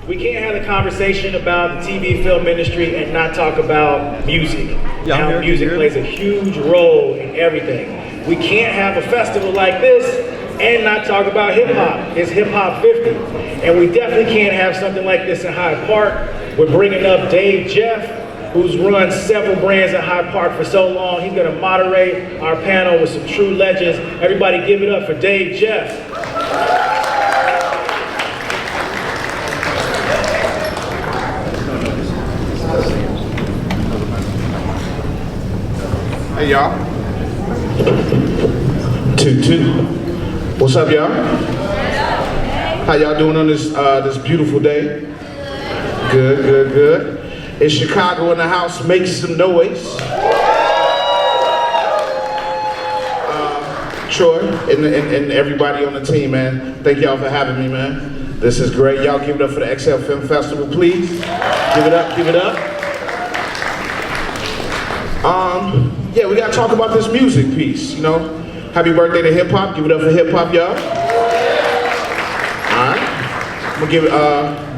We can't have a conversation about the TV film industry and not talk about music. How music plays a huge role in everything. We can't have a festival like this and not talk about hip hop. It's Hip Hop 50. And we definitely can't have something like this in Hyde Park. We're bringing up Dave Jeff, who's run several brands at Hyde Park for so long. He's gonna moderate our panel with some true legends. Everybody give it up for Dave Jeff. Hey y'all. 2-2. What's up, y'all? How y'all doing on this this beautiful day? Good, good, good. It's Chicago in the house. Make some noise. Troy and everybody on the team, man. Thank y'all for having me, man. This is great. Y'all give it up for the XL Film Festival, please. Give it up, give it up. Yeah, we gotta talk about this music piece, you know. Happy birthday to hip hop. Give it up for hip hop, y'all. All right. I'm gonna give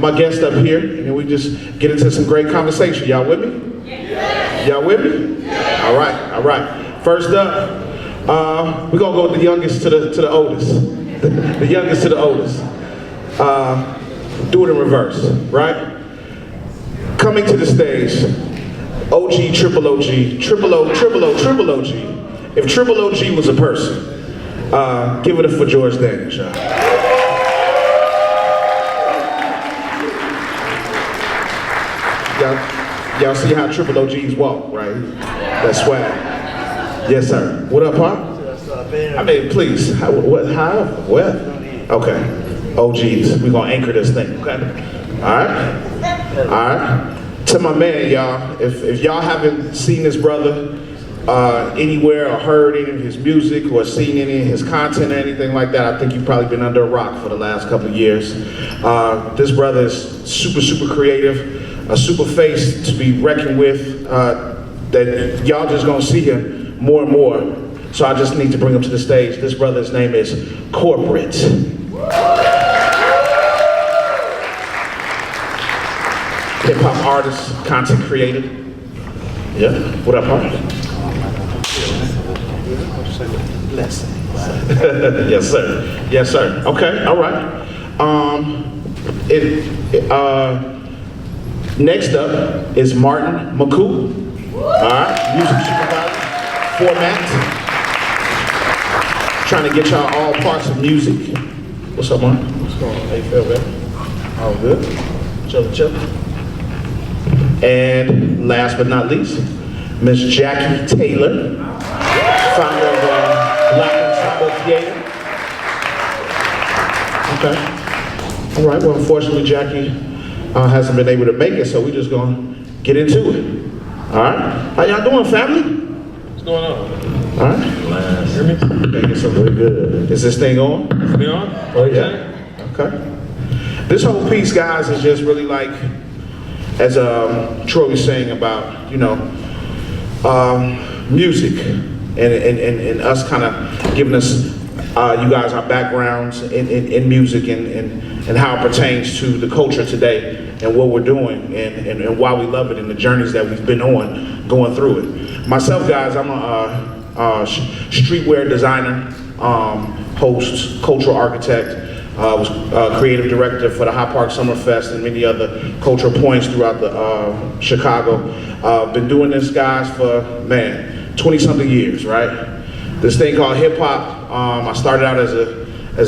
my guest up here, and then we just get into some great conversation. Y'all with me? Yes. Y'all with me? Yes. All right, all right. First up, we're gonna go with the youngest to the oldest. The youngest to the oldest. Do it in reverse, right? Coming to the stage, OG, triple OG, triple O, triple O, triple OG. If triple OG was a person, give it up for George Daniels, y'all. Y'all see how triple OGs walk, right? That's swag. Yes, sir. What up, Pop? I mean, please. How? Okay. OGs. We're gonna anchor this thing. Okay. All right. All right. To my man, y'all. If y'all haven't seen this brother anywhere or heard any of his music or seen any of his content or anything like that, I think you've probably been under a rock for the last couple of years. This brother is super, super creative, a super face to be reckoned with, that y'all just gonna see him more and more. So I just need to bring him to the stage. This brother's name is Korporate. Hip hop artist, content creator. Yeah, what up, Art? Yes, sir. Yes, sir. Okay, all right. Next up is Martin Mycoo. All right, music supervisor, format. Trying to get y'all all parts of music. What's up, Martin? What's going on? How you feel, man? All good. Chill, chill. And last but not least, Miss Jackie Taylor, founder of Black Ensemble Theater. Okay. All right, well, unfortunately, Jackie hasn't been able to make it, so we're just gonna get into it. All right. How y'all doing, family? What's going on? All right. Hear me? Thank you so very good. Is this thing on? Is it on? Oh, yeah. Okay. This whole piece, guys, is just really like, as Troy was saying about, you know, music and us kind of giving us, you guys, our backgrounds in music and how it pertains to the culture today and what we're doing and why we love it and the journeys that we've been on going through it. Myself, guys, I'm a streetwear designer, host, cultural architect. Was creative director for the Hyde Park Summer Fest and many other cultural points throughout the Chicago. Been doing this, guys, for, man, 20-something years, right? This thing called hip hop. I started out as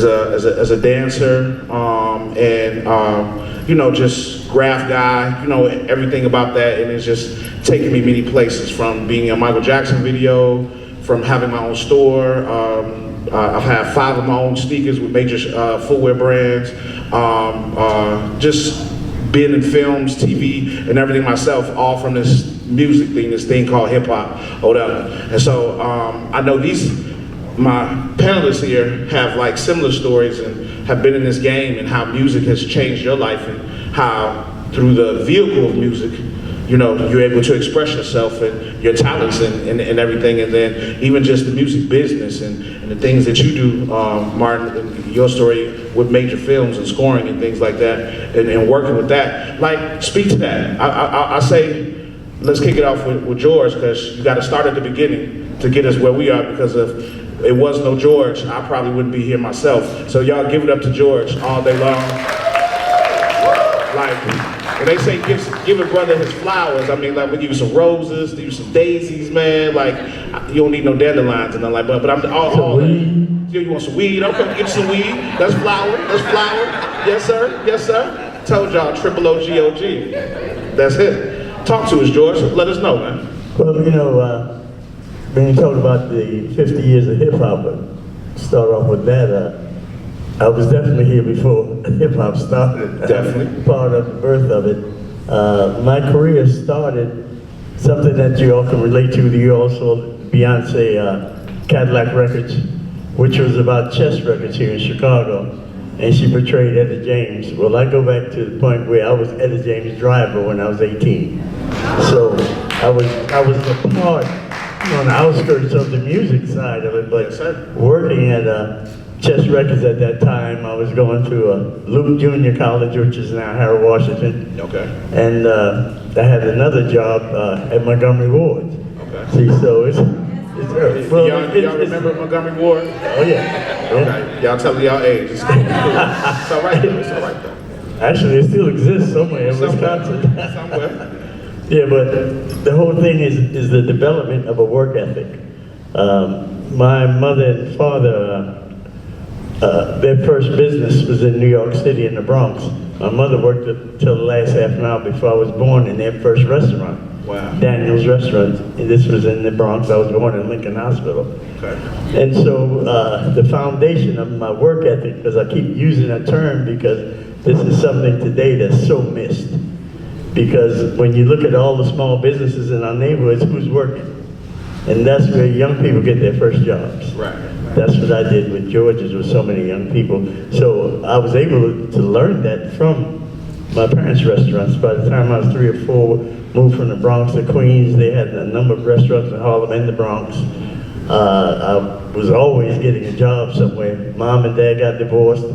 a dancer and you know, just graph guy, you know, everything about that, and it's just taken me many places, from being in a Michael Jackson video, from having my own store. I've had 5 of my own sneakers with major footwear brands. Just being in films, TV, and everything myself, all from this music thing, this thing called hip hop, whatever. And so I know my panelists here have like similar stories and have been in this game, and how music has changed your life, and how through the vehicle of music, you know, you're able to express yourself and your talents and everything, and then even just the music business and the things that you do, Martin, your story with major films and scoring and things like that, and working with that. Like, speak to that. I say, let's kick it off with George, because you got to start at the beginning to get us where we are, because if it was no George, I probably wouldn't be here myself. So y'all give it up to George all day long. Like, when they say give a brother his flowers, I mean, like, we give you some roses, give you some daisies, man. Like, you don't need no dandelions and nothing like that. But I'm all you want some weed? Okay, get you some weed. That's flower. That's flower. Yes, sir. Yes, sir. Told y'all, triple OGOG. That's it. Talk to us, George. Let us know, man. Well, you know, when you talk about the 50 years of hip hop, start off with that. I was definitely here before hip hop started. Definitely. Part of the birth of it. My career started something that you all can relate to. You also Beyonce Cadillac Records, which was about chess records here in Chicago, and she portrayed Etta James. Well, I go back to the point where I was Etta James' driver when I was 18. So I was a part on the outskirts of the music side of it, but working at Chess Records at that time, I was going to Luke Junior College, which is now Harold Washington. Okay. And I had another job at Montgomery Ward. Okay. See, so it's well, y'all remember Montgomery Ward? Oh yeah. Okay. Y'all telling y'all age. It's all right though. It's all right though. Actually, it still exists somewhere in Wisconsin. Somewhere. Yeah, but the whole thing is the development of a work ethic. My mother and father, their first business was in New York City in the Bronx. My mother worked till the last half an hour before I was born in their first restaurant. Wow. Daniel's Restaurant. And this was in the Bronx. I was born in Lincoln Hospital. Okay. And so the foundation of my work ethic, because I keep using that term because this is something today that's so missed. Because when you look at all the small businesses in our neighborhoods, who's working? And that's where young people get their first jobs. Right. That's what I did with George's with so many young people. So I was able to learn that from my parents' restaurants. By the time I was 3 or 4, moved from the Bronx to Queens. They had a number of restaurants in Harlem and the Bronx. I was always getting a job somewhere. Mom and Dad got divorced.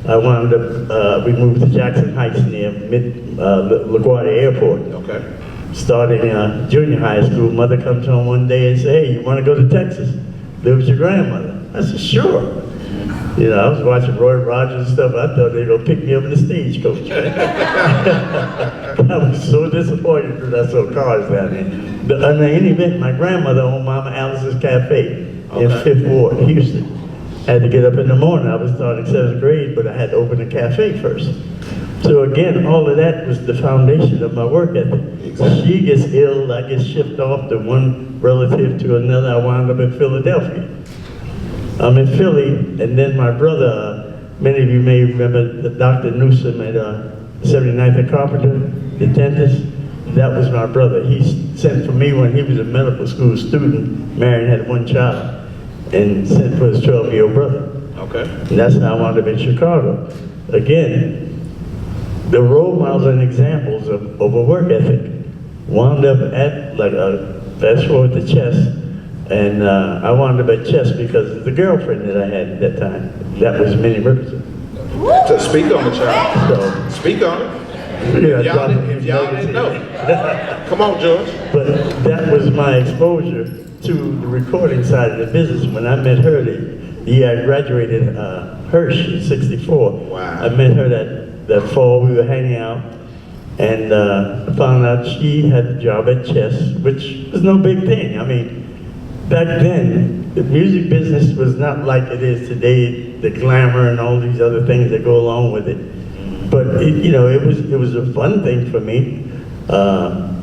I wound up, we moved to Jackson Heights near LaGuardia Airport. Okay. Starting junior high school, mother comes home one day and says, hey, you want to go to Texas? Live with your grandmother. I said, sure. You know, I was watching Roy Rogers and stuff. I thought they were going to pick me up in the stagecoach. I was so disappointed when I saw cars down there. But in any event, my grandmother owned Mama Alice's Cafe in 5th Ward, Houston. I had to get up in the morning. I was starting 7th grade, but I had to open a cafe first. So again, all of that was the foundation of my work ethic. Exactly. She gets ill, I get shipped off to one relative to another. I wound up in Philadelphia. I'm in Philly, and then my brother, many of you may remember Dr. Newsom at 79th and Carpenter, the dentist. That was my brother. He sent for me when he was a medical school student, married and had 1 child, and sent for his 12-year-old brother. Okay. And that's how I wound up in Chicago. Again, the role models and examples of a work ethic wound up at, like, fast forward to chess, and I wound up at chess because of the girlfriend that I had at that time. That was Minnie Riperton. So speak on it, child. So, speak on it. Yeah, if y'all didn't know. Come on, George. But that was my exposure to the recording side of the business. When I met her, the year I graduated Hirsch in '64. Wow. I met her that fall. We were hanging out, and I found out she had a job at chess, which was no big thing. I mean, back then, the music business was not like it is today, the glamour and all these other things that go along with it. But it was a fun thing for me,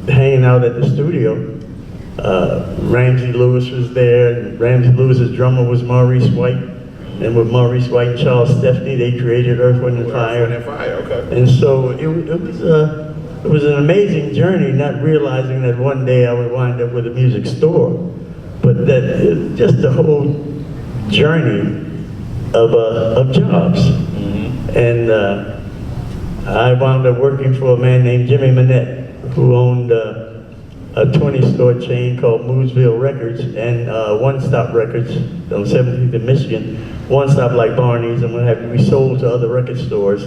hanging out at the studio. Ramsey Lewis was there, and Ramsey Lewis's drummer was Maurice White. And with Maurice White and Charles Stepney, they created Earth, Wind and Fire. Earth, Wind and Fire, okay. And so it was an amazing journey, not realizing that one day I would wind up with a music store. But that just the whole journey of jobs. Mm-hmm. And I wound up working for a man named Jimmy Manette, who owned a 20-store chain called Mooseville Records and One Stop Records on 17th in Michigan. One Stop like Barney's and what have you. We sold to other record stores.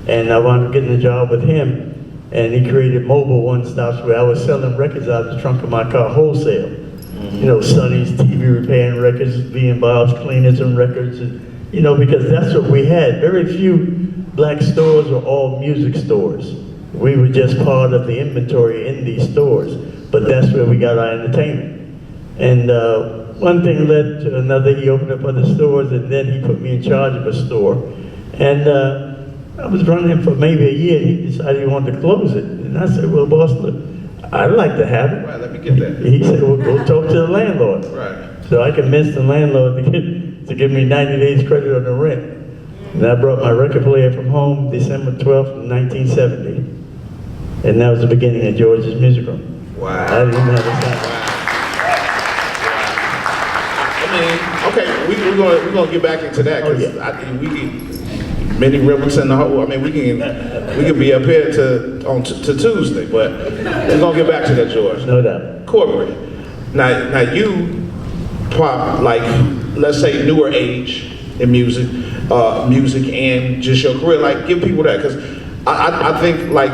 And I wound up getting a job with him. And he created mobile one-stops where I was selling records out of the trunk of my car wholesale. You know, Sonny's TV repairing records, B&Bob's cleaners and records, and, you know, because that's what we had. Very few black stores were all music stores. We were just part of the inventory in these stores, but that's where we got our entertainment. And one thing led to another. He opened up other stores, and then he put me in charge of a store. And I was running him for maybe a year. He decided he wanted to close it. And I said, well, boss, look, I'd like to have it. Right, let me get that. He said, well, go talk to the landlord. Right. So I convinced the landlord to give me 90 days credit on the rent. And I brought my record player from home December 12th, 1970. And that was the beginning of George's Music Room. Wow. I didn't have a sound. Okay, we're gonna get back into that because I think we can. Minnie Riperton, the whole. I mean, we can be up here to Tuesday, but we're gonna get back to that, George. No doubt. Corporate. Now you pop like, let's say, newer age in music and just your career. Like, give people that, because I think like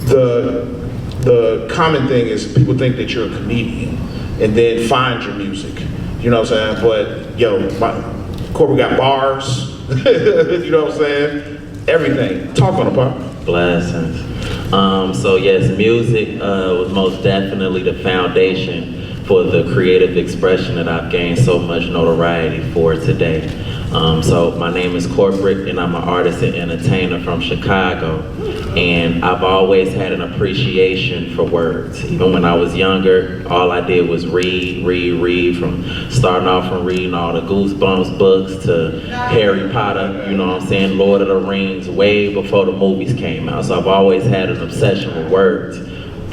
the common thing is people think that you're a comedian and then find your music. You know what I'm saying? But yo, Corporate got bars. You know what I'm saying? Everything. Talk on the part. Blessings. So yes, music was most definitely the foundation for the creative expression that I've gained so much notoriety for today. So my name is Korporate, and I'm an artist and entertainer from Chicago. And I've always had an appreciation for words. Even when I was younger, all I did was read, from starting off from reading all the Goosebumps books to Harry Potter, you know what I'm saying, Lord of the Rings, way before the movies came out. So I've always had an obsession with words.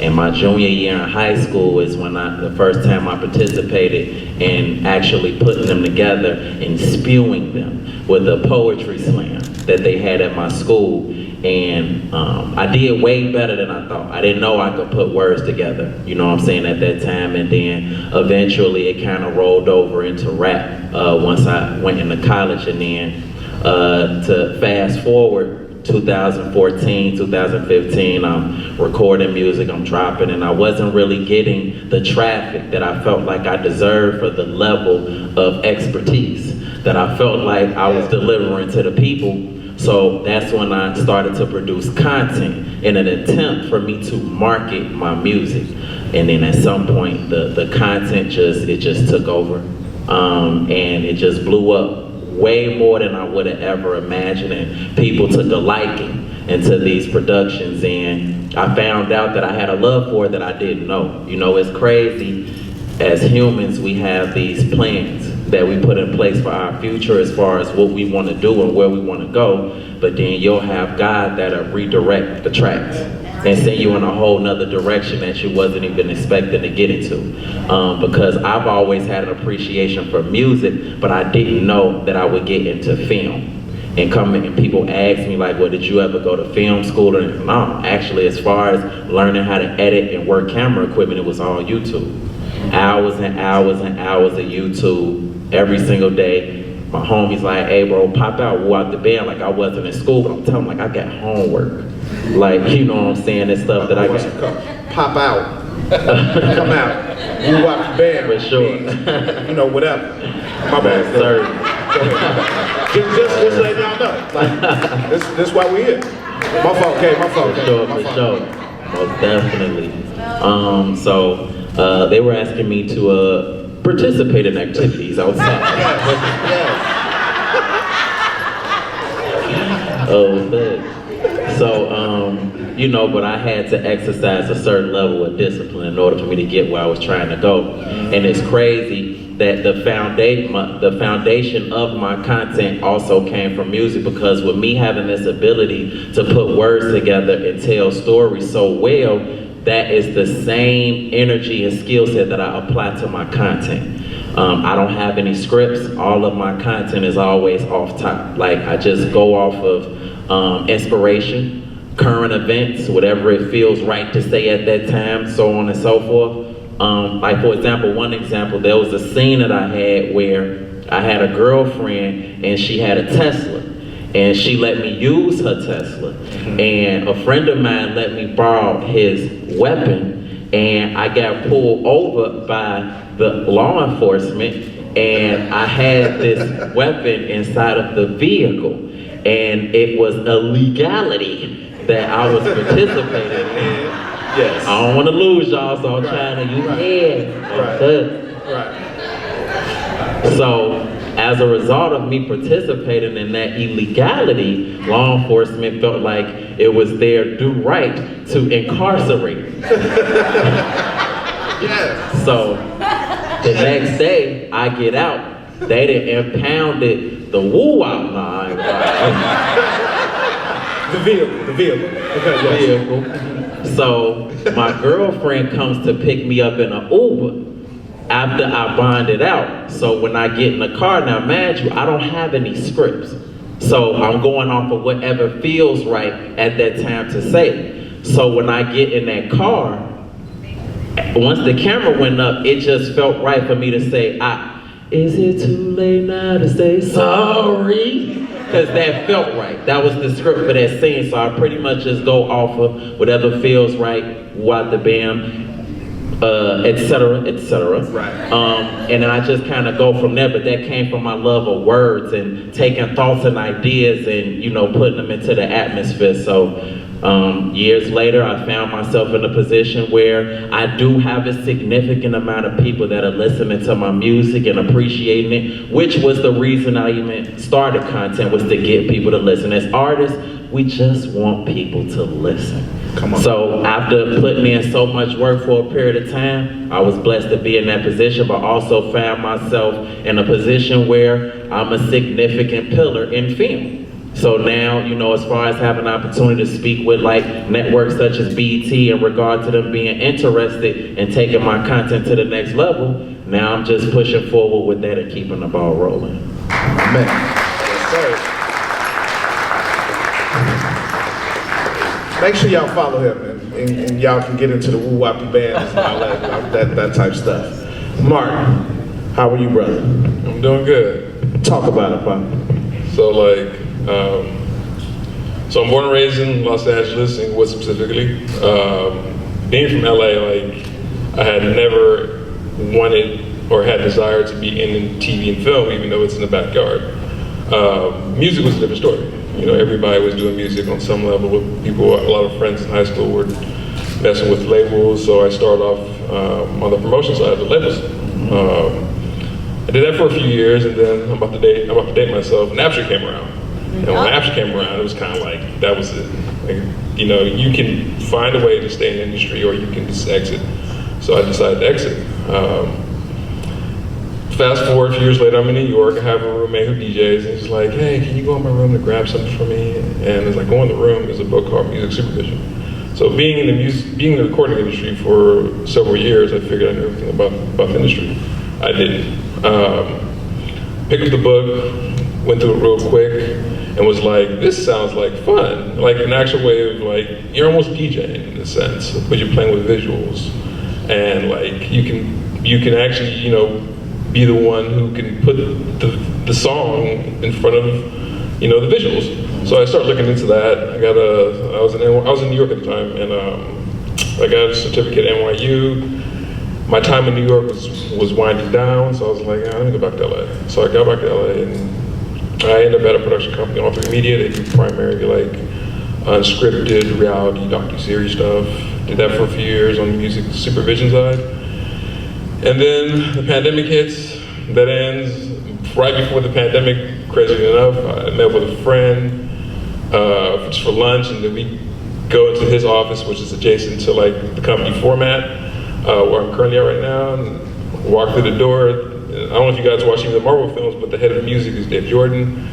And my junior year in high school is when the first time I participated in actually putting them together and spewing them with a poetry slam that they had at my school. And I did way better than I thought. I didn't know I could put words together, you know what I'm saying, at that time. And then eventually it kind of rolled over into rap once I went into college. And then to fast forward, 2014, 2015, I'm recording music, I'm dropping, and I wasn't really getting the traffic that I felt like I deserved for the level of expertise that I felt like I was delivering to the people. So that's when I started to produce content in an attempt for me to market my music. And then at some point, the content just took over, and it just blew up way more than I would have ever imagined, and people took a liking into these productions, and I found out that I had a love for it that I didn't know. You know, it's crazy. As humans, we have these plans that we put in place for our future as far as what we want to do and where we want to go, but then you'll have God that'll redirect the tracks and send you in a whole nother direction that you wasn't even expecting to get into. Because I've always had an appreciation for music, but I didn't know that I would get into film. And people ask me like, well, did you ever go to film school? And no, actually, as far as learning how to edit and work camera equipment, it was all YouTube. Hours and hours and hours of YouTube every single day. My homie's like, hey bro, pop out, walk the band, like I wasn't in school, but I'm telling him like I got homework. Like, you know what I'm saying, and stuff that I got. Pop out, come out, you watch the band. For sure. You know, whatever. My bad, sir. Just let y'all know. Like, this why we here. My fault, okay, my fault. For sure. Most definitely. So they were asking me to participate in activities outside. Oh, thanks. So, you know, but I had to exercise a certain level of discipline in order for me to get where I was trying to go. And it's crazy that the foundation of my content also came from music, because with me having this ability to put words together and tell stories so well, that is the same energy and skill set that I apply to my content. I don't have any scripts. All of my content is always off top. Like, I just go off of inspiration. current events, whatever it feels right to say at that time, so on and so forth. Like for example, one example, there was a scene that I had where I had a girlfriend and she had a Tesla, and she let me use her Tesla, and a friend of mine let me borrow his weapon, and I got pulled over by the law enforcement, and I had this weapon inside of the vehicle, and it was a legality that I was participating in. Yes. I don't want to lose y'all, so I'm trying to use head. Right. So, as a result of me participating in that illegality, law enforcement felt like it was their due right to incarcerate. Yes. So, the next day, I get out, they done impounded the woo-wop. Nah, I ain't lying. The vehicle. Okay, yes. Vehicle. So my girlfriend comes to pick me up in an Uber after I bonded out. So when I get in the car, now mind you, I don't have any scripts. So I'm going off of whatever feels right at that time to say. So when I get in that car, once the camera went up, it just felt right for me to say, is it too late now to say sorry? Because that felt right. That was the script for that scene, so I pretty much just go off of whatever feels right, what the bam, etc., etc. Right. And then I just kind of go from there, but that came from my love of words and taking thoughts and ideas and, you know, putting them into the atmosphere. So years later, I found myself in a position where I do have a significant amount of people that are listening to my music and appreciating it, which was the reason I even started content, was to get people to listen. As artists, we just want people to listen. Come on. So after putting in so much work for a period of time, I was blessed to be in that position, but also found myself in a position where I'm a significant pillar in film. So now, you know, as far as having an opportunity to speak with like networks such as BET in regard to them being interested in taking my content to the next level, now I'm just pushing forward with that and keeping the ball rolling. Amen. Yes, sir. Make sure y'all follow him, and y'all can get into the woo-wappy bands and all that type stuff. Martin, how are you, brother? I'm doing good. Talk about it, Bob. So like, so I'm born and raised in Los Angeles, Inglewood specifically. Being from LA, like, I had never wanted or had desire to be in TV and film, even though it's in the backyard. Music was a different story. You know, everybody was doing music on some level. With people, a lot of friends in high school were messing with labels, so I started off on the promotion side of the labels. I did that for a few years, and then I'm about to date myself. Napster came around, and when Napster came around, it was kind of like that was it. Like, you know, you can find a way to stay in the industry, or you can just exit. So I decided to exit. Fast forward a few years later, I'm in New York. I have a roommate who DJs, and he's like, "Hey, can you go in my room to grab something for me?" And it's like, go in the room. There's a book called Music Supervision. So being in the recording industry for several years, I figured I knew everything about the industry. I didn't. Picked up the book, went through it real quick, and was like, this sounds like fun. Like an actual way of like, you're almost DJing in a sense, but you're playing with visuals. And like, you can actually, you know, be the one who can put the song in front of, you know, the visuals. So I started looking into that. I was in New York at the time, and I got a certificate at NYU. My time in New York was winding down, so I was like, let me go back to LA. So I got back to LA, and I ended up at a production company, All3 Media. They do primarily like unscripted reality docuseries stuff. Did that for a few years on the music supervision side. And then the pandemic hits, that ends. Right before the pandemic, crazy enough, I met with a friend just for lunch, and then we go into his office, which is adjacent to like the company format, where I'm currently at right now, and walk through the door. I don't know if you guys watch any of the Marvel films, but the head of music is Dave Jordan.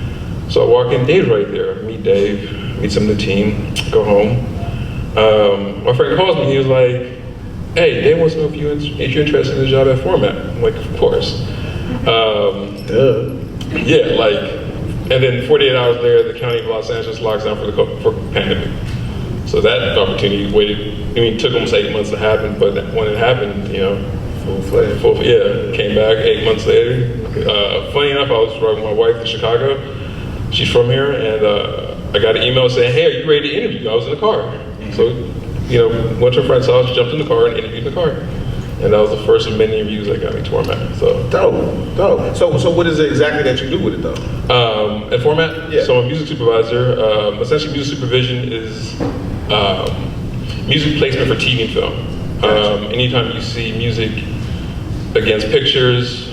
So I walk in, Dave's right there. Meet Dave, meet some of the team, go home. My friend calls me, he was like, hey, Dave wants to know if you're interested in the job at Format. I'm like, of course. Yeah, like, and then 48 hours later, the county of Los Angeles locks down for pandemic. So that opportunity took almost 8 months to happen, but when it happened, came back 8 months later. Funny enough, I was driving my wife to Chicago. She's from here, and I got an email saying, "Hey, are you ready to interview?" I was in the car. So, went to a friend's house, jumped in the car, and interviewed in the car. And that was the first of many interviews that got me to Format. So Dope. So what is it exactly that you do with it though? At Format, Yeah. so I'm a music supervisor. Essentially, music supervision is music placement for TV and film. Gotcha. Anytime you see music against pictures,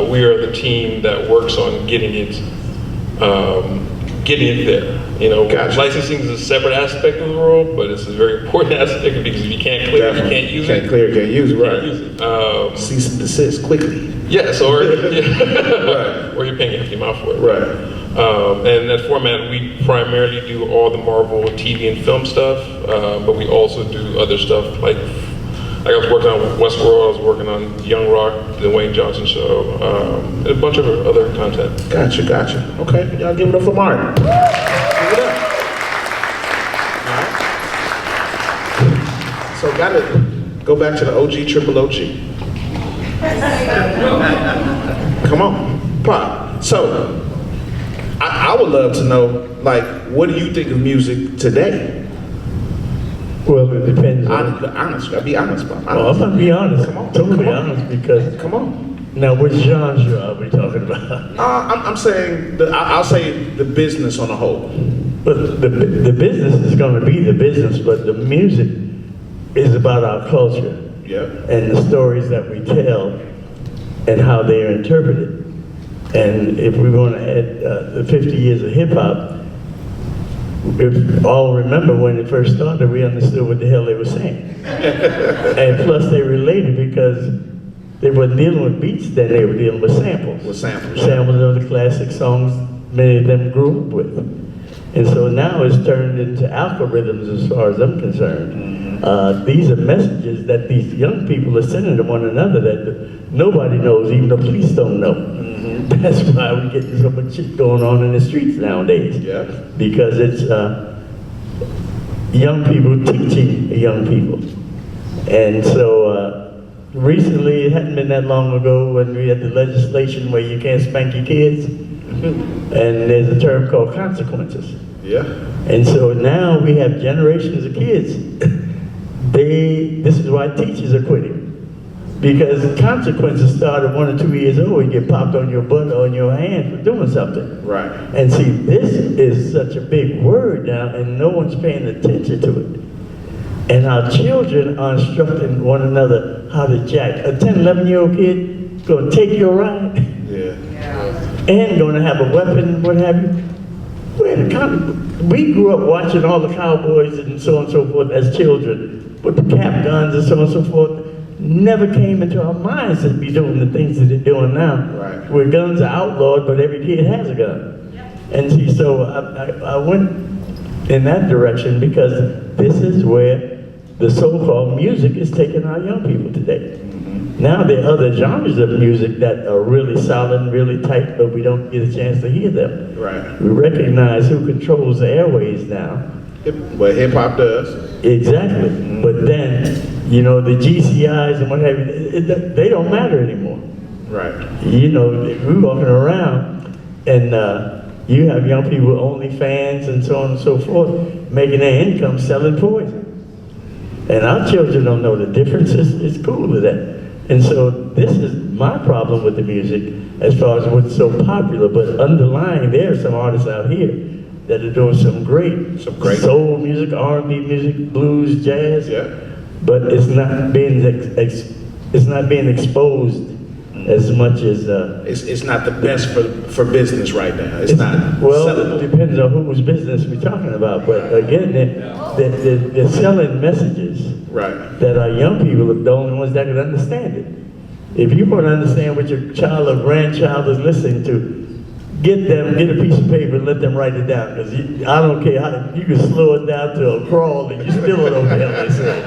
we are the team that works on getting it there. Gotcha. Licensing is a separate aspect of the world, but it's a very important aspect because if you can't clear it, you can't use it. Can't clear it, can't use it, You right. can't use it. Cease and desist quickly. Yes, or Right. or you're paying a hefty amount for it. Right. And at Format, we primarily do all the Marvel TV and film stuff, but we also do other stuff like I was working on Westworld, I was working on Young Rock, the Wayne Johnson Show, and a bunch of other content. Gotcha. Okay, y'all give it up for Martin. Give it up. All right. So gotta go back to the OG, triple OG. Come on, Pop. So, I would love to know, like, what do you think of music today? Well, it depends on... Honest, I'll be honest, Pop. Well, I'm gonna be honest. Come on, Totally come on. honest, because... Come on. Now, which genre are we talking about? I'm saying, I'll say the business on the whole. But the business is gonna be the business, but the music is about our culture. Yeah. And the stories that we tell and how they are interpreted. And if we want to add the 50 years of hip hop, if all remember when it first started, we understood what the hell they were saying. And plus they related because they weren't dealing with beats then, they were dealing with samples. Samples of the classic songs many of them grew up with. And so now it's turned into algorithms as far as I'm concerned. These are messages that these young people are sending to one another that nobody knows, even the police don't know. That's why we're getting so much shit going on in the streets nowadays. Yeah. Because it's young people teaching young people. And so recently, it hadn't been that long ago when we had the legislation where you can't spank your kids. And there's a term called consequences. Yeah. And so now we have generations of kids. This is why teachers are quitting. Because consequences start at 1 or 2 years old, you get popped on your butt or on your hand for doing something. Right. And see, this is such a big word now, and no one's paying attention to it. And our children are instructing one another how to jack. A 10, 11-year-old kid gonna take your ride. Yeah. And gonna have a weapon, what have you. We grew up watching all the cowboys and so on and so forth as children, with the cap guns and so on and so forth. Never came into our minds to be doing the things that they're doing now. Right. Where guns are outlawed, but every kid has a gun. And see, so I went in that direction because this is where the so-called music is taking our young people today. Now there are other genres of music that are really solid and really tight, but we don't get a chance to hear them. Right. We recognize who controls the airways now. What hip hop does. Exactly. But then, the GCIs and what have you, they don't matter anymore. Right. We're walking around and you have young people with OnlyFans and so on and so forth, making their income selling poison. And our children don't know the difference. It's cool with that. And so this is my problem with the music as far as what's so popular, but underlying there are some artists out here that are doing some great soul music, R&B music, blues, jazz. Yeah. But it's not being exposed as much as It's not the best for business right now. It's not. Well, sellable. it depends on whose business we're talking about. But again, they're selling messages Right. that our young people are the only ones that can understand it. If you want to understand what your child or grandchild is listening to, get a piece of paper and let them write it down. Because I don't care how, you can slow it down to a crawl and you still don't know what the hell they say.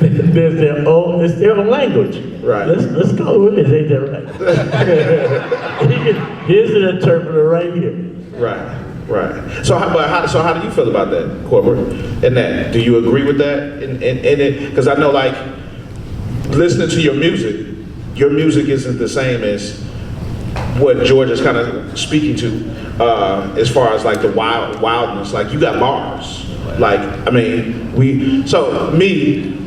It's their own language. Right. Let's call it what it is, ain't that right? Here's an interpreter right here. Right. Right. So how do you feel about that, Corporate? And that, do you agree with that? And it, because I know, like, listening to your music isn't the same as what George is kind of speaking to, as far as like the wildness. Like, you got bars. Like, I mean,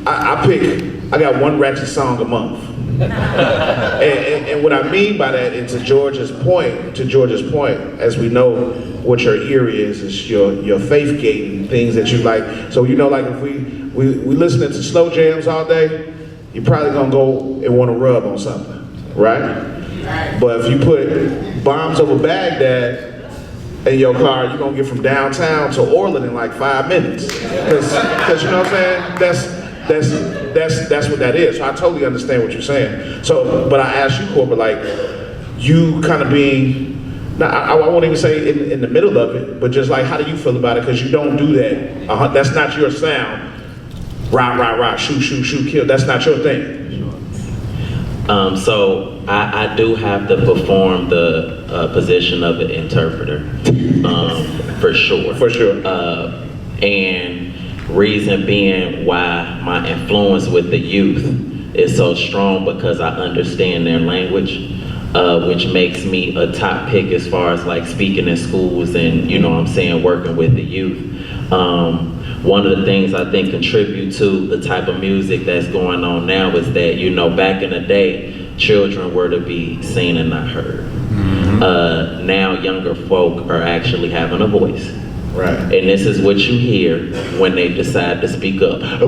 I got one ratchet song a month. and what I mean by that, and to George's point, as we know what your ear is your faith gating things that you like. So, you know, like, if we listening to slow jams all day, you're probably gonna go and want to rub on something, right? But if you put Bombs Over Baghdad in your car, you're gonna get from downtown to Orland in like 5 minutes. Cause you know what I'm saying? That's what that is. So I totally understand what you're saying. So, but I asked you, Corporate, like, you kind of being, now I won't even say in the middle of it, but just like, how do you feel about it? Because you don't do that. That's not your sound. Rah, rah, rah, shoot, shoot, shoot, kill. That's not your thing. So I do have to perform the position of an interpreter, for sure. For sure. And reason being why my influence with the youth is so strong, because I understand their language, which makes me a top pick as far as like speaking in schools and, you know what I'm saying, working with the youth. One of the things I think contribute to the type of music that's going on now is that, you know, back in the day, children were to be seen and not heard. Mm-hmm. Now younger folk are actually having a voice. Right. And this is what you hear when they decide to speak up. Like, you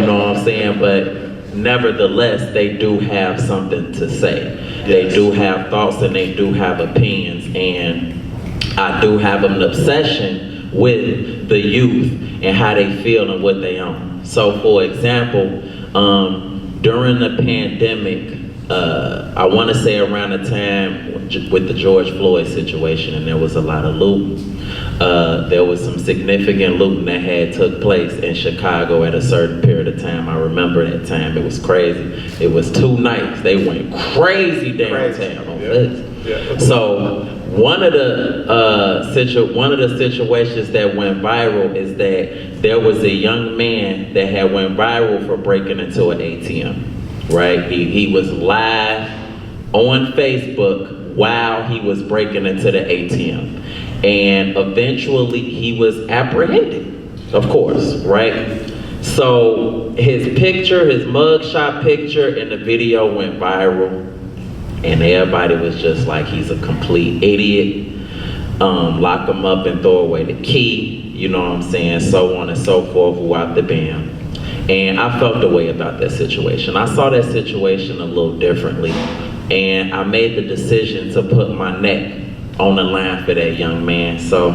know what I'm saying? But nevertheless, they do have something to say. Yes. They do have thoughts and they do have opinions. And I do have an obsession with the youth and how they feel and what they own. So for example, during the pandemic, I want to say around the time with the George Floyd situation, and there was a lot of looting. There was some significant looting that had took place in Chicago at a certain period of time. I remember that time, it was crazy. It was 2 nights, they went crazy downtown on this. Yeah. So one of the situations that went viral is that there was a young man that had went viral for breaking into an ATM, right? He was live on Facebook while he was breaking into the ATM. And eventually he was apprehended, of course, right? So his picture, his mugshot picture in the video went viral. And everybody was just like, he's a complete idiot. Lock him up and throw away the key, you know what I'm saying, so on and so forth, throughout the band. And I felt the way about that situation. I saw that situation a little differently. And I made the decision to put my neck on the line for that young man. So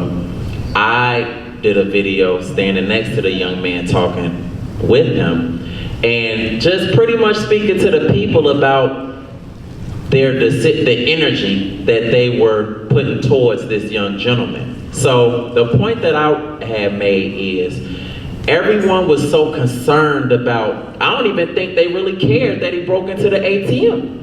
I did a video standing next to the young man, talking with him, and just pretty much speaking to the people about the energy that they were putting towards this young gentleman. So the point that I had made is, everyone was so concerned about, I don't even think they really cared that he broke into the ATM.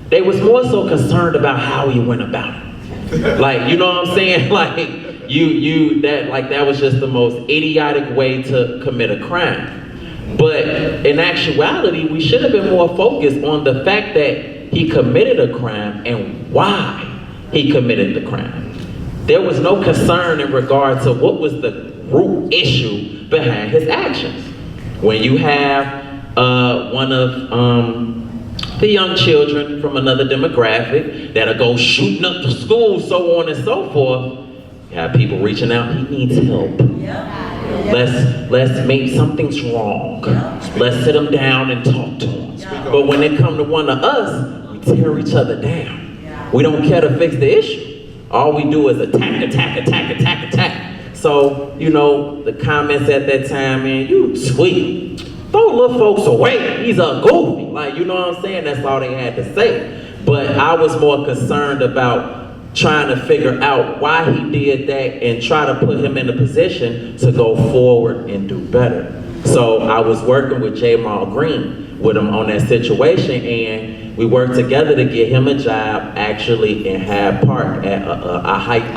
They was more so concerned about how he went about it. Like, you know what I'm saying? Like, that was just the most idiotic way to commit a crime. But in actuality, we should have been more focused on the fact that he committed a crime and why he committed the crime. There was no concern in regard to what was the root issue behind his actions. When you have one of the young children from another demographic that'll go shooting up the school, so on and so forth, you have people reaching out, he needs help. Let's make something's wrong. Let's sit him down and talk to him. But when they come to one of us, we tear each other down. We don't care to fix the issue. All we do is attack. So, you know, the comments at that time, man, you sweet. Throw little folks away. He's a goofy. Like, you know what I'm saying? That's all they had to say. But I was more concerned about trying to figure out why he did that and try to put him in a position to go forward and do better. So I was working with Jamal Green, with him on that situation, and we worked together to get him a job actually in Hyde Park at a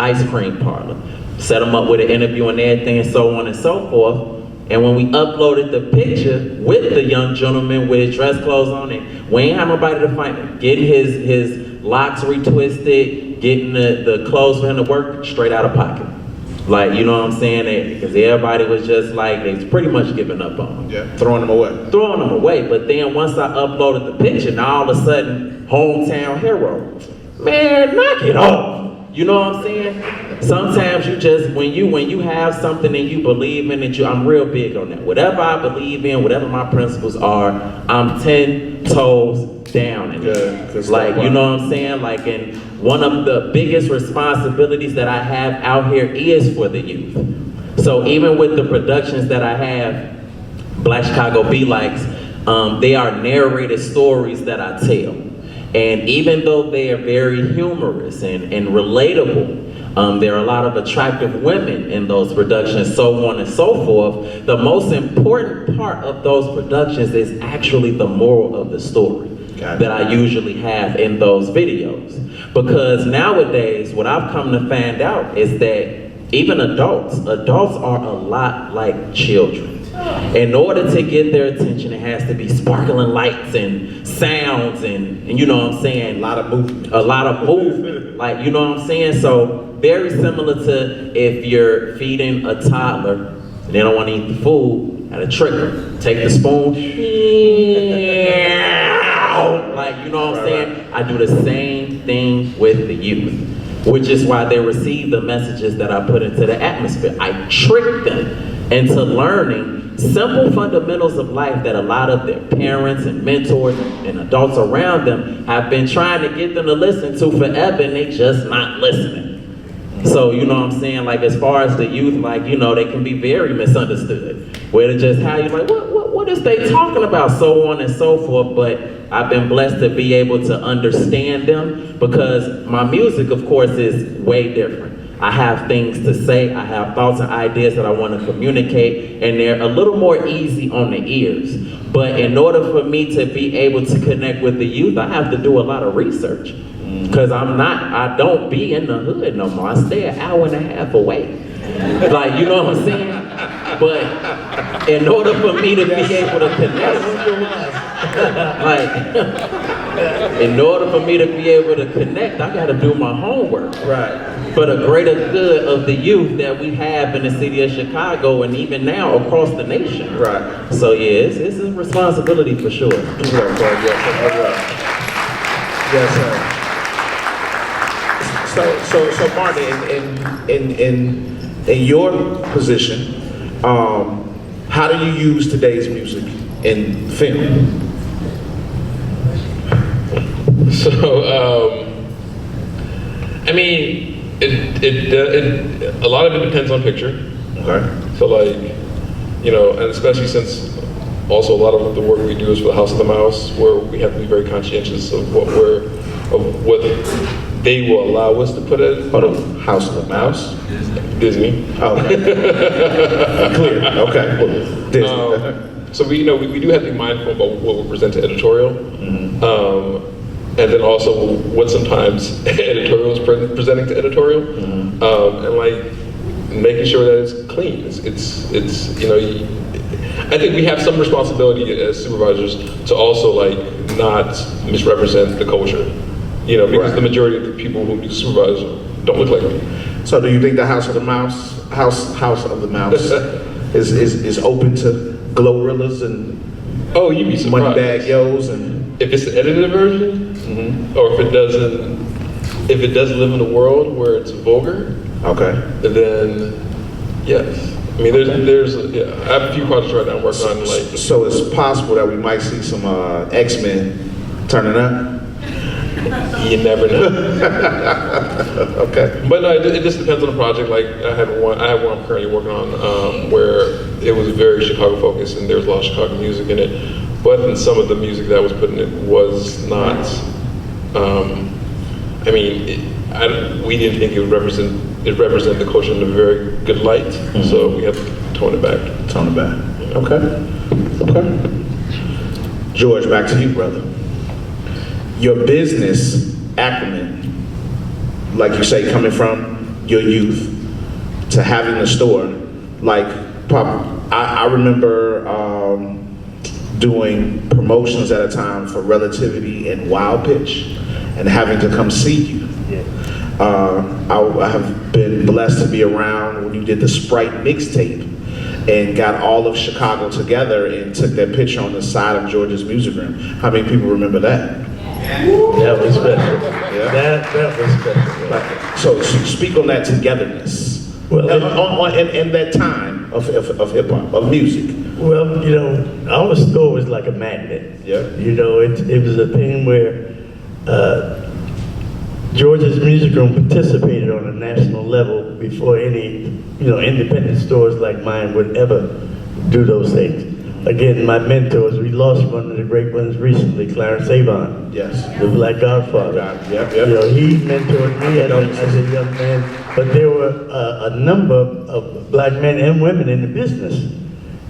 ice cream parlor. Set him up with an interview and everything and so on and so forth. And when we uploaded the picture with the young gentleman with his dress clothes on it, we ain't have nobody to find him. Getting his locks retwisted, getting the clothes for him to work straight out of pocket. Like, you know what I'm saying? Because everybody was just like, they was pretty much giving up on him. Yeah, throwing them away. Throwing them away. But then once I uploaded the picture, now all of a sudden, hometown hero. Man, knock it off. You know what I'm saying? Sometimes you just, when you have something and you believe in it, I'm real big on that. Whatever I believe in, whatever my principles are, I'm 10 toes down in it. Like, you know what I'm saying? Like, and one of the biggest responsibilities that I have out here is for the youth. So even with the productions that I have, Black Chicago Be Likes, they are narrated stories that I tell. And even though they are very humorous and relatable, there are a lot of attractive women in those productions, so on and so forth. The most important part of those productions is actually the moral of the story that I usually have in those videos. Because nowadays, what I've come to find out is that even adults are a lot like children. In order to get their attention, it has to be sparkling lights and sounds and you know what I'm saying? A lot of movement. Like, you know what I'm saying? So very similar to if you're feeding a toddler and they don't want to eat the food, at a trick, take the spoon, like, you know what I'm saying? I do the same thing with the youth, which is why they receive the messages that I put into the atmosphere. I trick them into learning simple fundamentals of life that a lot of their parents and mentors and adults around them have been trying to get them to listen to forever, and they just not listening. So, you know what I'm saying? Like, as far as the youth, like, you know, they can be very misunderstood. Where they just how you like, what is they talking about? So on and so forth. But I've been blessed to be able to understand them because my music, of course, is way different. I have things to say, I have thoughts and ideas that I want to communicate, and they're a little more easy on the ears. But in order for me to be able to connect with the youth, I have to do a lot of research. Because I don't be in the hood no more. I stay an hour and a half away. Like, you know what I'm saying? But in order for me to be able to connect, like, in order for me to be able to connect, I gotta do my homework. Right. For the greater good of the youth that we have in the city of Chicago and even now across the nation. Right. So yeah, it's a responsibility for sure. Yes, sir. So Martin, in your position, how do you use today's music in film? So, I mean, a lot of it depends on picture. Okay. So, like, you know, and especially since also a lot of the work we do is for the House of the Mouse, where we have to be very conscientious of what they will allow us to put it. Hold on, House of the Mouse? Disney. Okay. Clear. Okay. Disney. So we do have to be mindful about what we present to editorial, and then also what sometimes editorial is presenting to editorial, and like making sure that it's clean. It's you know, I think we have some responsibility as supervisors to also like not misrepresent the culture. You know, because the majority of the people who do supervise don't look like me. So do you think the House of the Mouse is open to glorrillas and you'd be surprised. Money bag yos and if it's the edited version, or if it does live in a world where it's vulgar, then yes. I mean, there's I have a few projects right now I'm working on like. So it's possible that we might see some X-Men turning up. You never know. Okay. But no, it just depends on the project. Like I have one I'm currently working on where it was very Chicago focused and there's a lot of Chicago music in it. But then some of the music that was put in it was not. I mean, we didn't think it would represent the culture in a very good light. So we have to tone it back. Tone it back. Okay. George, back to you, brother. Your business acumen, like you say, coming from your youth to having a store, like I remember doing promotions at a time for Relativity and Wild Pitch and having to come see you. I have been blessed to be around when you did the Sprite mixtape and got all of Chicago together and took that picture on the side of George's music room. How many people remember that? That was special. Yeah. That was special. So speak on that togetherness. Well, in that time of hip hop, of music. Well, you know, our store was like a magnet. Yeah. You know, it was a thing where George's Music Room participated on a national level before any, you know, independent stores like mine would ever do those things. Again, my mentors, we lost one of the great ones recently, Clarence Avant. Yes. The Black Godfather. Yep. You know, he mentored me as a young man, but there were a number of black men and women in the business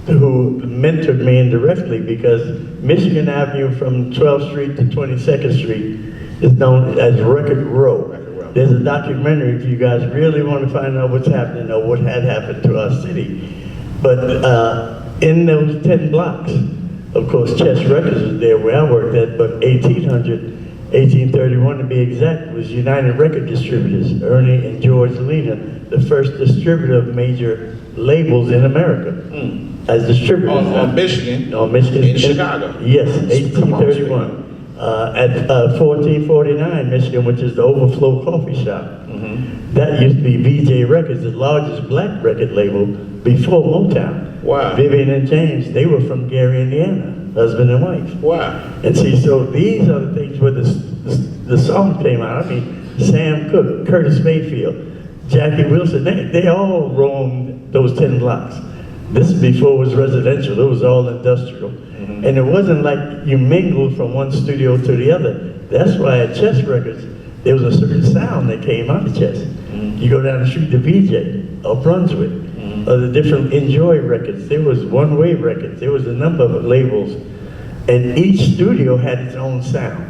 who mentored me indirectly, because Michigan Avenue from 12th Street to 22nd Street is known as Record Row. There's a documentary if you guys really want to find out what's happening or what had happened to our city. But in those 10 blocks, of course, Chess Records was there where I worked at, but 1831 to be exact, was United Record Distributors, Ernie and George Lena, the first distributor of major labels in America. As distributors. On Michigan? On Michigan. In Chicago? Yes, 1831. At 1449 Michigan, which is the Overflow Coffee Shop. That used to be VJ Records, the largest black record label before Motown. Wow. Vivian and James, they were from Gary, Indiana, husband and wife. Wow. And see, so these are the things where the song came out. I mean, Sam Cooke, Curtis Mayfield, Jackie Wilson, they all roamed those 10 blocks. This before it was residential, it was all industrial. And it wasn't like you mingled from one studio to the other. That's why at Chess Records, there was a certain sound that came out of Chess. You go down the street to VJ, or Brunswick, or the different Enjoy records. There was One Way Records. There was a number of labels. And each studio had its own sound.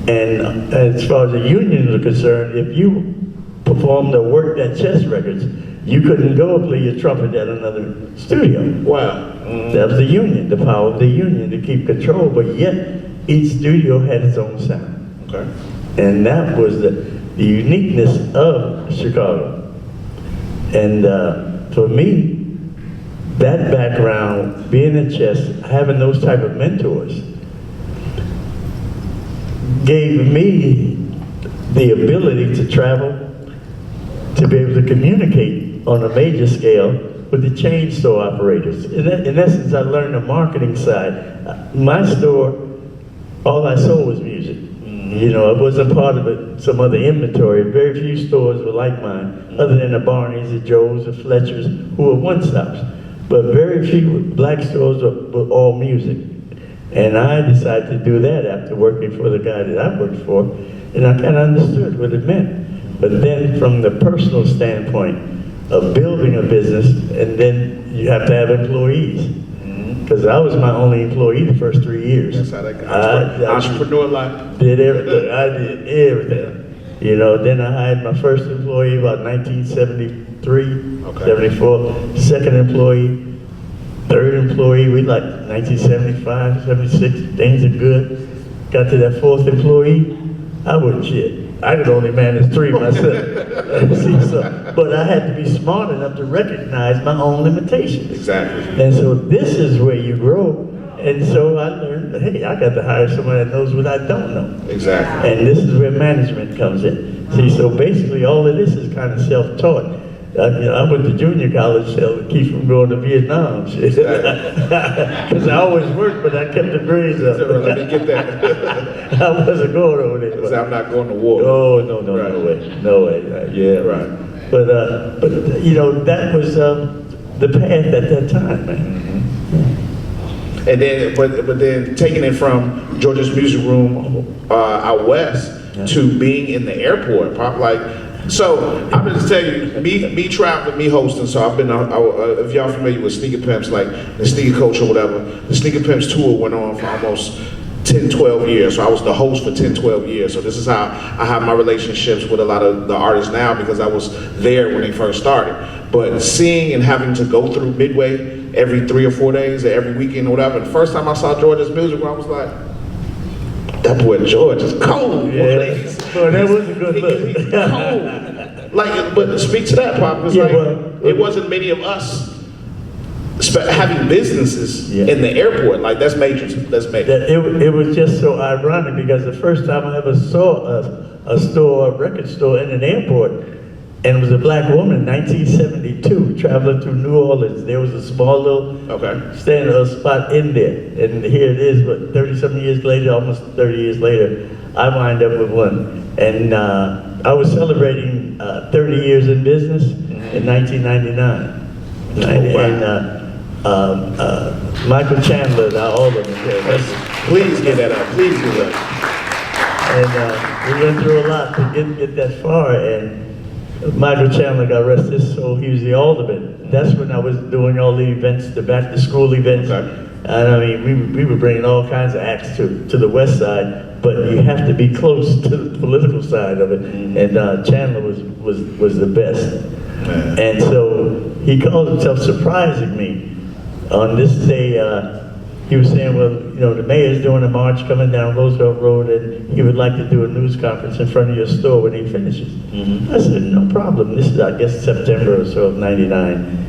And as far as the unions are concerned, if you performed or worked at Chess Records, you couldn't go play your trumpet at another studio. Wow. That was the union, the power of the union to keep control, but yet each studio had its own sound. Okay. And that was the uniqueness of Chicago. And for me, that background, being at Chess, having those type of mentors, gave me the ability to travel, to be able to communicate on a major scale with the chain store operators. In essence, I learned the marketing side. My store, all I sold was music. You know, it wasn't part of it, some other inventory. Very few stores were like mine, other than the Barneys, the Joes, the Fletchers, who were one-stops. But very few black stores were all music. And I decided to do that after working for the guy that I worked for, and I kind of understood what it meant. But then from the personal standpoint of building a business, and then you have to have employees. Because I was my only employee the first 3 years. That's how that goes. Entrepreneur life. Did everything. I did everything. You know, then I hired my first employee about 1973, 74. Second employee, third employee, we like 1975, 76. Things are good. Got to that fourth employee, I wouldn't shit. I could only manage 3 myself. See, so, but I had to be smart enough to recognize my own limitations. Exactly. And so this is where you grow. And so I learned, hey, I got to hire somebody that knows what I don't know. Exactly. And this is where management comes in. See, so basically all of this is kind of self-taught. I went to junior college to keep from going to Vietnam. Because I always worked, but I kept the grades up. Let me get that. I wasn't going over there. Because I'm not going to war. Oh, no, no way. Yeah, right. But you know, that was the path at that time, man. And then, but then taking it from George's Music Room out west to being in the airport, like So I'm gonna tell you, me traveling, me hosting. So I've been, if y'all familiar with Sneaker Pimps, like the Sneaker Coach or whatever, the Sneaker Pimps tour went on for almost 10, 12 years. So I was the host for 10, 12 years. So this is how I have my relationships with a lot of the artists now, because I was there when they first started. But seeing and having to go through Midway every 3 or 4 days or every weekend or whatever, the first time I saw George's music, I was like, that boy George is cold. Yeah. Boy, that was a good look. He's cold. Like, but speak to that, Pop. It's it wasn't many of us having businesses in the airport. Like, that's major. That's major. It was just so ironic, because the first time I ever saw a record store in an airport, and it was a black woman in 1972 traveling through New Orleans. There was a small little spot in there. And here it is, but 30-something years later, almost 30 years later, I wind up with one. And I was celebrating 30 years in business in 1999. And Michael Chandler, all of them there. Please get that up. Please get that up. And we went through a lot to get that far. And Michael Chandler, God rest his soul, he was the alderman. That's when I was doing all the events, the back to school events. Okay. And I mean, we were bringing all kinds of acts to the west side, but you have to be close to the political side of it. And Chandler was the best. Man. And so he called himself surprising me. On this day, he was saying, well, you know, the mayor's doing a march coming down Roosevelt Road, and he would like to do a news conference in front of your store when he finishes. I said, no problem. This is, I guess, September or so of '99.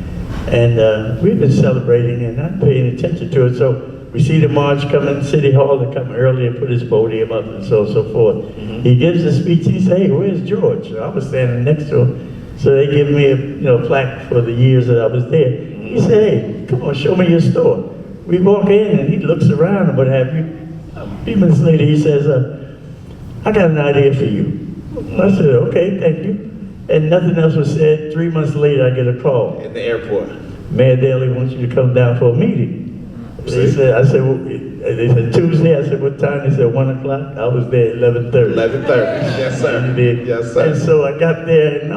And we've been celebrating and not paying attention to it. So we see the march come in City Hall, to come early and put his podium up and so on and so forth. He gives a speech. He said, hey, where's George? So I was standing next to him. So they give me a plaque for the years that I was there. He said, hey, come on, show me your store. We walk in and he looks around and what have you. A few minutes later he says, I got an idea for you. I said, okay, thank you. And nothing else was said. 3 months later I get a call. In the airport. Mayor Daley wants you to come down for a meeting. They said, they said Tuesday. I said, what time? They said 1 o'clock. I was there at 11:30. 11:30. Yes, sir. Yes, sir. And so I got there and I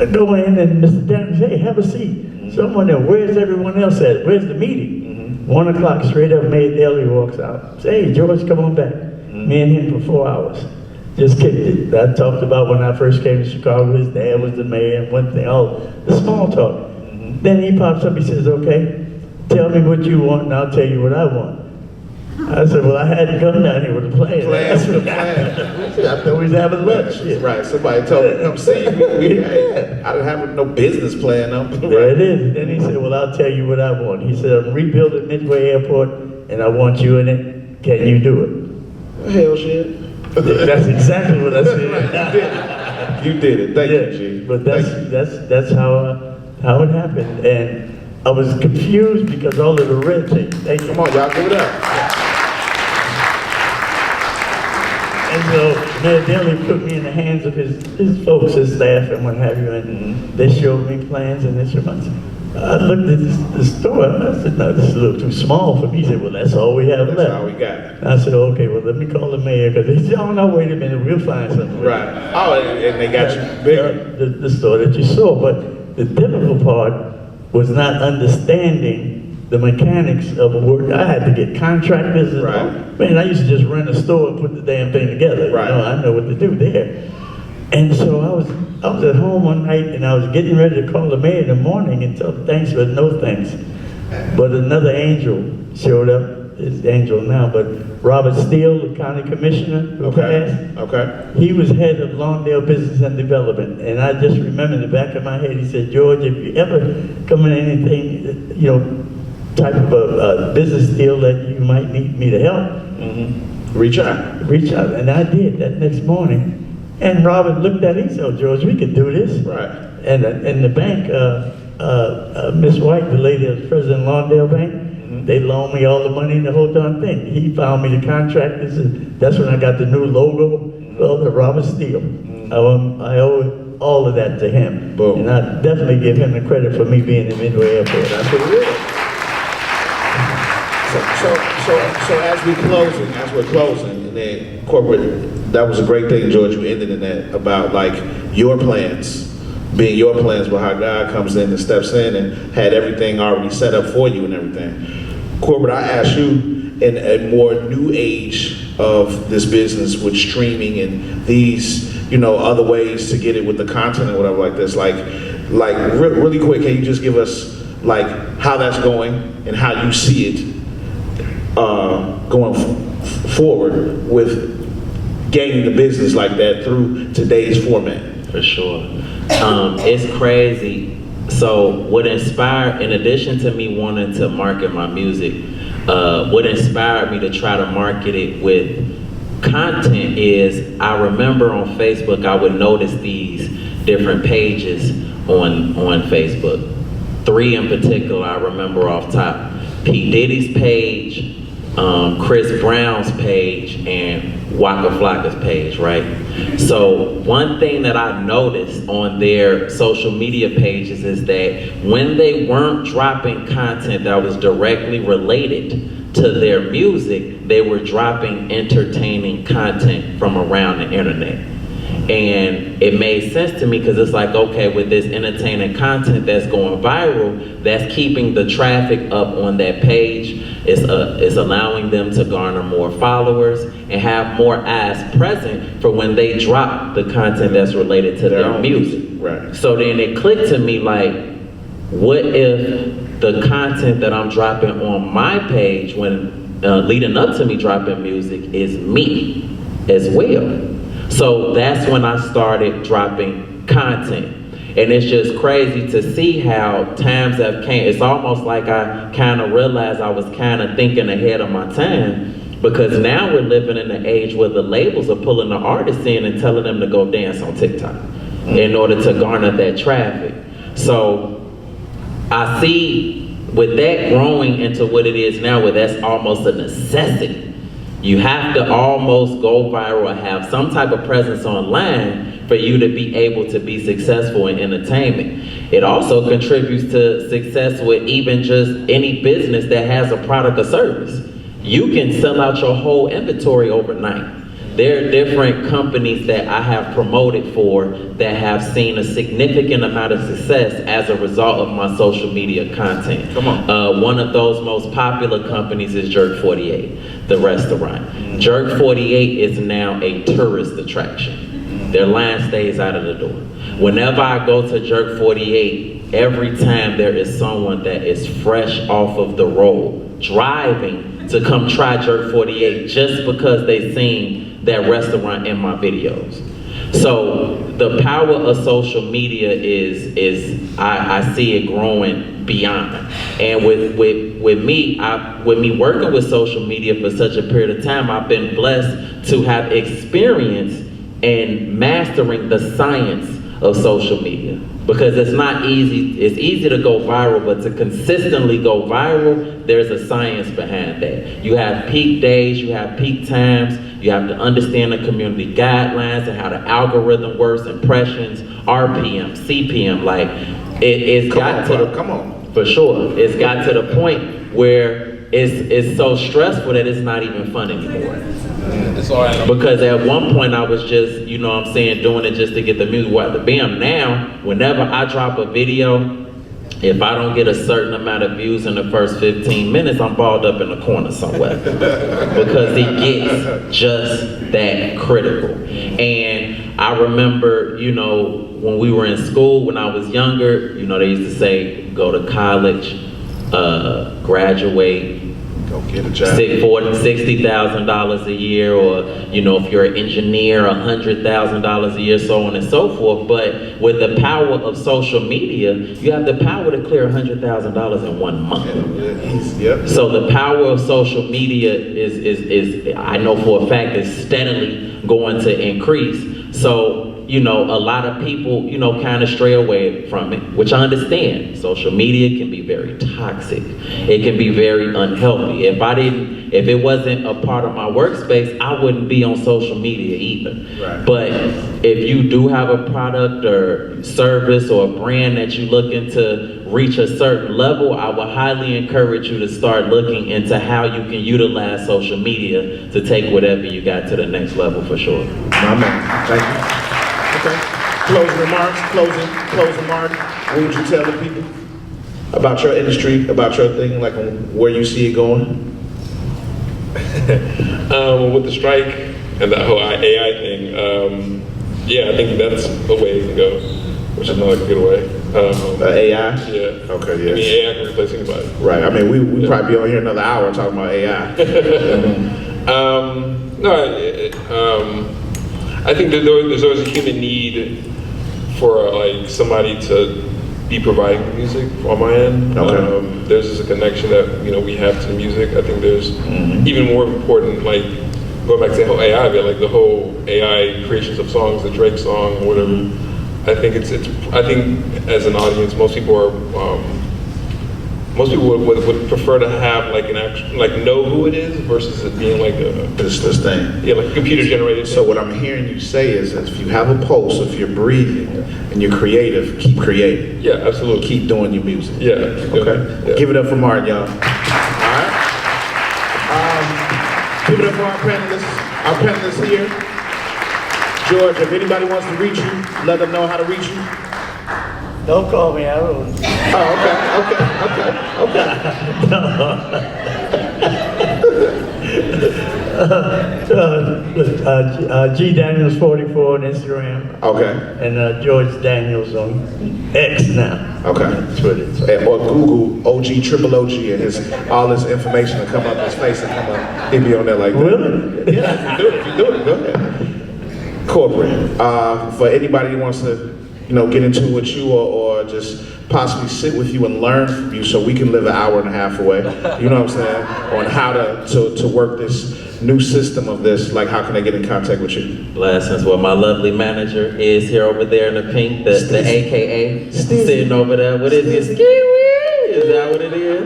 go in and Mr. Daniels, hey, have a seat. Someone there, where's everyone else at? Where's the meeting? 1 o'clock, straight up, Mayor Daley walks out. Say, hey, George, come on back. Me and him for 4 hours. Just kicked it. I talked about when I first came to Chicago, his dad was the mayor, and one thing, all the small talk. Then he pops up, he says, okay, tell me what you want and I'll tell you what I want. I said, well, I hadn't come down here with a plan. Plans with a plan. I thought we was having lunch. Right, somebody told me to come see you. I didn't have no business plan. There it is. Then he said, well, I'll tell you what I want. He said, I'm rebuilding Midway Airport and I want you in it. Can you do it? Hell shit. That's exactly what I said. You did it. Thank you, G. But that's how it happened. And I was confused because all of the red tape. Come on, y'all, give it up. And so Mayor Daley put me in the hands of his folks, his staff and what have you, and they showed me plans and instruments. I looked at the store and I said, no, this is a little too small for me. He said, well, that's all we have left. That's all we got. And I said, okay, well, let me call the mayor, because he said, oh, no, wait a minute, we'll find something. Right. Oh, and they got you bigger. The store that you saw. But the difficult part was not understanding the mechanics of work. I had to get contractors and all. Man, I used to just rent a store and put the damn thing together. Right. You know, I know what to do there. And so I was at home one night and I was getting ready to call the mayor in the morning and tell him thanks but no thanks. But another angel showed up. It's angel now, but Robert Steele, the county commissioner who passed. Okay. He was head of Lawndale Business and Development. And I just remember in the back of my head, he said, George, if you ever come in anything, type of a business deal that you might need me to help, reach out. And I did that next morning. And Robert looked at it, he said, oh, George, we could do this. Right. And the bank, Miss White, the lady that was president of Lawndale Bank, they loaned me all the money and the whole darn thing. He found me the contractors, and that's when I got the new logo, the Robert Steele. I owe all of that to him. Boom. And I definitely give him the credit for me being in Midway Airport. I said, really? So as we're closing, and then corporate, that was a great thing, George, you ended in that about like your plans, being your plans, but how God comes in and steps in and had everything already set up for you and everything. Corporate, I asked you in a more new age of this business with streaming and these, other ways to get it with the content and whatever like this, like really quick, can you just give us like how that's going and how you see it going forward with gaining the business like that through today's format? For sure. It's crazy. So what inspired, in addition to me wanting to market my music, what inspired me to try to market it with content is I remember on Facebook, I would notice these different pages on Facebook. 3 in particular I remember off top. P. Diddy's page, Chris Brown's page, and Waka Flocka's page, right? So one thing that I noticed on their social media pages is that when they weren't dropping content that was directly related to their music, they were dropping entertaining content from around the internet. And it made sense to me because it's like, okay, with this entertaining content that's going viral, that's keeping the traffic up on that page. It's allowing them to garner more followers and have more eyes present for when they drop the content that's related to their music. Right. So then it clicked to me like, what if the content that I'm dropping on my page when leading up to me dropping music is me as well? So that's when I started dropping content. And it's just crazy to see how times have came. It's almost like I kind of realized I was kind of thinking ahead of my time, because now we're living in an age where the labels are pulling the artists in and telling them to go dance on TikTok in order to garner that traffic. So I see with that growing into what it is now, where that's almost a necessity. You have to almost go viral or have some type of presence online for you to be able to be successful in entertainment. It also contributes to success with even just any business that has a product or service. You can sell out your whole inventory overnight. There are different companies that I have promoted for that have seen a significant amount of success as a result of my social media content. Come on. One of those most popular companies is Jerk 48, the restaurant. Jerk 48 is now a tourist attraction. Their line stays out of the door. Whenever I go to Jerk 48, every time there is someone that is fresh off of the road, driving to come try Jerk 48 just because they've seen that restaurant in my videos. So the power of social media is I see it growing beyond. And with me working with social media for such a period of time, I've been blessed to have experience in mastering the science of social media. Because it's not easy, it's easy to go viral, but to consistently go viral, there's a science behind that. You have peak days, you have peak times, you have to understand the community guidelines and how the algorithm works, impressions, RPM, CPM, like it's got to for sure. It's got to the point where it's so stressful that it's not even fun anymore. It's all right. Because at one point I was just, doing it just to get the music. Bam, now, whenever I drop a video, if I don't get a certain amount of views in the first 15 minutes, I'm balled up in the corner somewhere. Because it gets just that critical. And I remember, when we were in school, when I was younger, they used to say, go to college, graduate, go get a job. $60,000 a year, or if you're an engineer, $100,000 a year, so on and so forth. But with the power of social media, you have the power to clear $100,000 in 1 month. Yep. So the power of social media is I know for a fact is steadily going to increase. So you know, a lot of people, you know, kind of stray away from it, which I understand. Social media can be very toxic. It can be very unhealthy. If it wasn't a part of my workspace, I wouldn't be on social media either. Right. But if you do have a product or service or a brand that you're looking to reach a certain level, I would highly encourage you to start looking into how you can utilize social media to take whatever you got to the next level for sure. My man, thank you. Okay. Closing remarks, closing remarks. What would you tell the people about your industry, about your thing, like where you see it going? With the strike and that whole AI thing, yeah, I think that's a way to go, which is not a good way. AI? Yeah. Okay, yeah. I mean, AI can replace anybody. Right, I mean, we probably be on here another hour talking about AI. I think that there's always a human need for like somebody to be providing the music on my end. Okay. There's just a connection that, you know, we have to the music. I think there's even more important, like going back to the whole AI bit, like the whole AI creations of songs, the Drake song or whatever. I think I think as an audience, most people would prefer to have like an actual, like know who it is versus it being like This thing. yeah, like computer generated. So what I'm hearing you say is that if you have a pulse, if you're breathing, and you're creative, keep creating. Yeah, absolutely. Keep doing your music. Yeah. Keep doing Okay. it. Yeah. Give it up for Martin, y'all. All right. Give it up for our panelists. Our panelists here. George, if anybody wants to reach you, let them know how to reach you. Don't call me out. Oh, okay. G Daniels 44 on Instagram. Okay. And George Daniels on X now. Okay. Twitter. So. Or Google OG Triple OG and all this information will come up, his face will come up. He'll be on there like that. Really? Yeah, if you do it, go ahead. Korporate. For anybody who wants to, you know, get into it with you or just possibly sit with you and learn from you so we can live an hour and a half away, you know what I'm saying, on how to work this new system of this, like how can they get in contact with you? Blessings. Well, my lovely manager is here over there in the pink, the AKA, sitting over there. What is it? Is that what it is?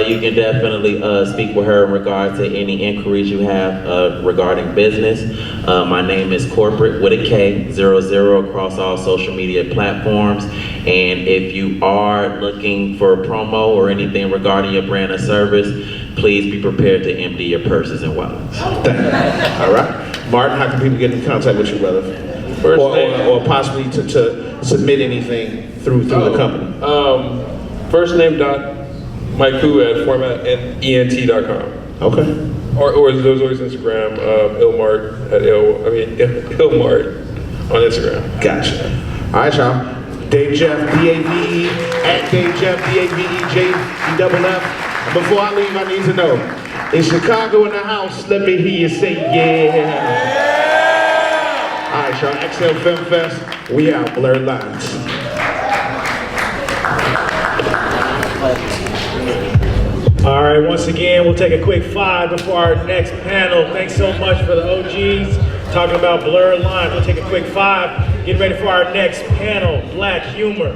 You can definitely speak with her in regard to any inquiries you have regarding business. My name is Korporate with a K, 00 across all social media platforms. And if you are looking for a promo or anything regarding your brand or service, please be prepared to empty your purses and wallets. All right. Martin, how can people get in contact with you, brother? Or possibly to submit anything through the company? First name dot Mycoo at format@ent.com. Okay. Or there's always Instagram, Ilmart at Ilmart on Instagram. Gotcha. All right, y'all. Dave Jeff, D-A-V-E, at Dave Jeff, D-A-V-E-J-E-F-F. And before I leave, I need to know, is Chicago in the house? Let me hear you say yeah. All right, y'all. XL Film Fest. We out. Blurred Lines. All right, once again, we'll take a quick 5 before our next panel. Thanks so much for the OGs talking about blurred lines. We'll take a quick 5. Get ready for our next panel, Black Humor.